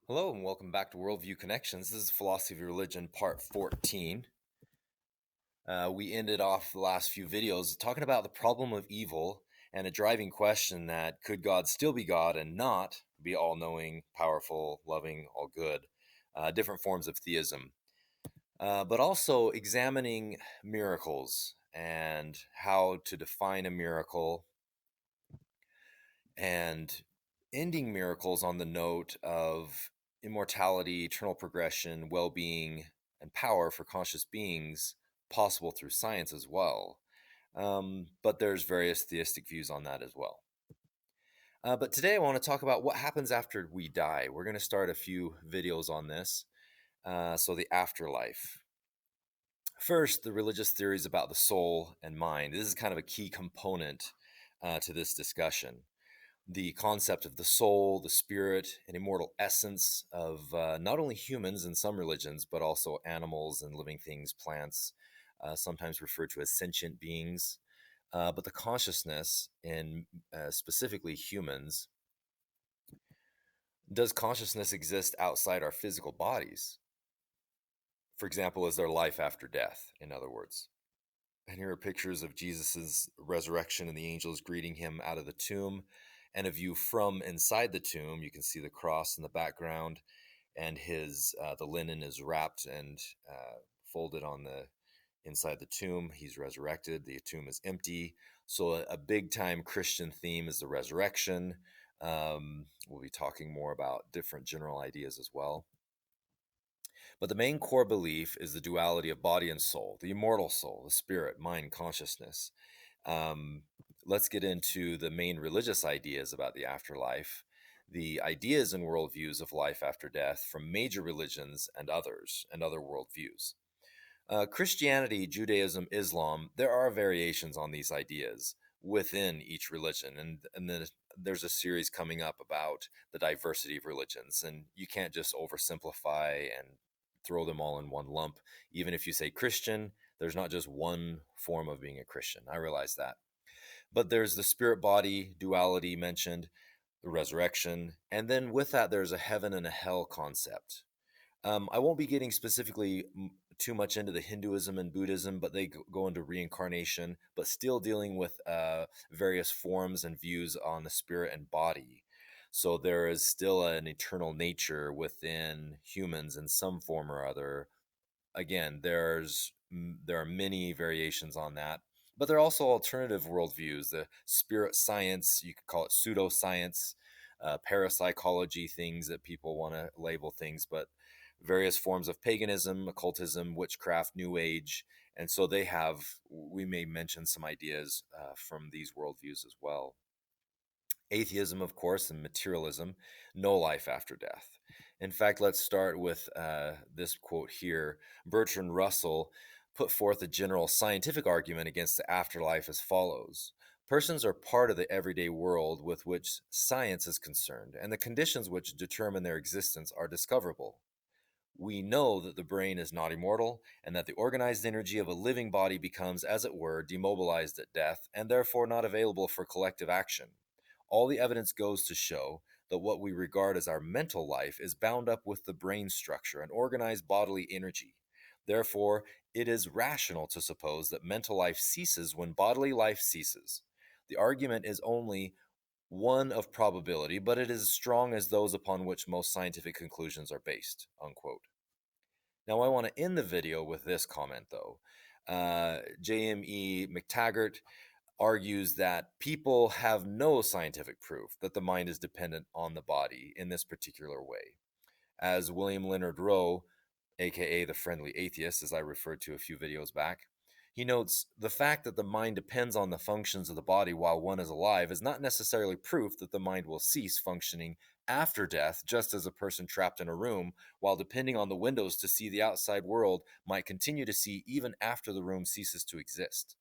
Hello and welcome back to Worldview Connections. This is Philosophy of Religion, part 14. We ended off the last few videos talking about the problem of evil and a driving question that could God still be God and not be all knowing, powerful, loving, all good? Different forms of theism. But also examining miracles and how to define a miracle and ending miracles on the note of immortality, eternal progression, well being, and power for conscious beings possible through science as well. But there's various theistic views on that as well. But today I want to talk about what happens after we die. We're going to start a few videos on this. So, the afterlife. First, the religious theories about the soul and mind. This is kind of a key component to this discussion. The concept of the soul, the spirit, and immortal essence of not only humans in some religions, but also animals and living things, plants, sometimes referred to as sentient beings. But the consciousness in specifically humans, does consciousness exist outside our physical bodies? For example, is there life after death, in other words? And here are pictures of Jesus's resurrection and the angels greeting him out of the tomb, and a view from inside the tomb. You can see the cross in the background, and his the linen is wrapped and folded on the inside the tomb. He's resurrected. The tomb is empty. So a big time Christian theme is the resurrection. We'll be talking more about different general ideas as well. But the main core belief is the duality of body and soul, the immortal soul, the spirit, mind, consciousness. Um, let's get into the main religious ideas about the afterlife, the ideas and worldviews of life after death from major religions and others, and other worldviews. Christianity, Judaism, Islam, there are variations on these ideas within each religion. And then there's a series coming up about the diversity of religions. And you can't just oversimplify and throw them all in one lump. Even if you say Christian, there's not just one form of being a Christian. I realize that. But there's the spirit body duality mentioned, the resurrection. And then with that, there's a heaven and a hell concept. I won't be getting specifically too much into the Hinduism and Buddhism, but they go into reincarnation, but still dealing with various forms and views on the spirit and body. So there is still an eternal nature within humans in some form or other. Again, there are many variations on that, but there are also alternative worldviews. The spirit science, you could call it pseudoscience, parapsychology, things that people want to label things, but various forms of paganism, occultism, witchcraft, new age. And so we may mention some ideas from these worldviews as well. Atheism, of course, and materialism, no life after death. In fact, let's start with this quote here. Bertrand Russell put forth a general scientific argument against the afterlife as follows. Persons are part of the everyday world with which science is concerned, and the conditions which determine their existence are discoverable. We know that the brain is not immortal, and that the organized energy of a living body becomes, as it were, demobilized at death, and therefore not available for collective action. All the evidence goes to show that what we regard as our mental life is bound up with the brain structure and organized bodily energy. Therefore, it is rational to suppose that mental life ceases when bodily life ceases. The argument is only one of probability, but it is as strong as those upon which most scientific conclusions are based. Unquote. Now, I want to end the video with this comment, though. J.M.E. McTaggart argues that people have no scientific proof that the mind is dependent on the body in this particular way. As William Leonard Rowe, aka the friendly atheist, as I referred to a few videos back, he notes the fact that the mind depends on the functions of the body while one is alive is not necessarily proof that the mind will cease functioning after death, just as a person trapped in a room while depending on the windows to see the outside world might continue to see even after the room ceases to exist.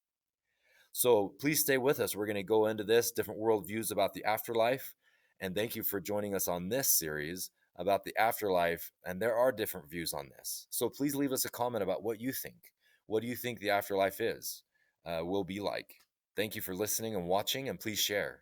So please stay with us. We're going to go into this, different worldviews about the afterlife. And thank you for joining us on this series about the afterlife. And there are different views on this. So please leave us a comment about what you think. What do you think the afterlife will be like? Thank you for listening and watching, and please share.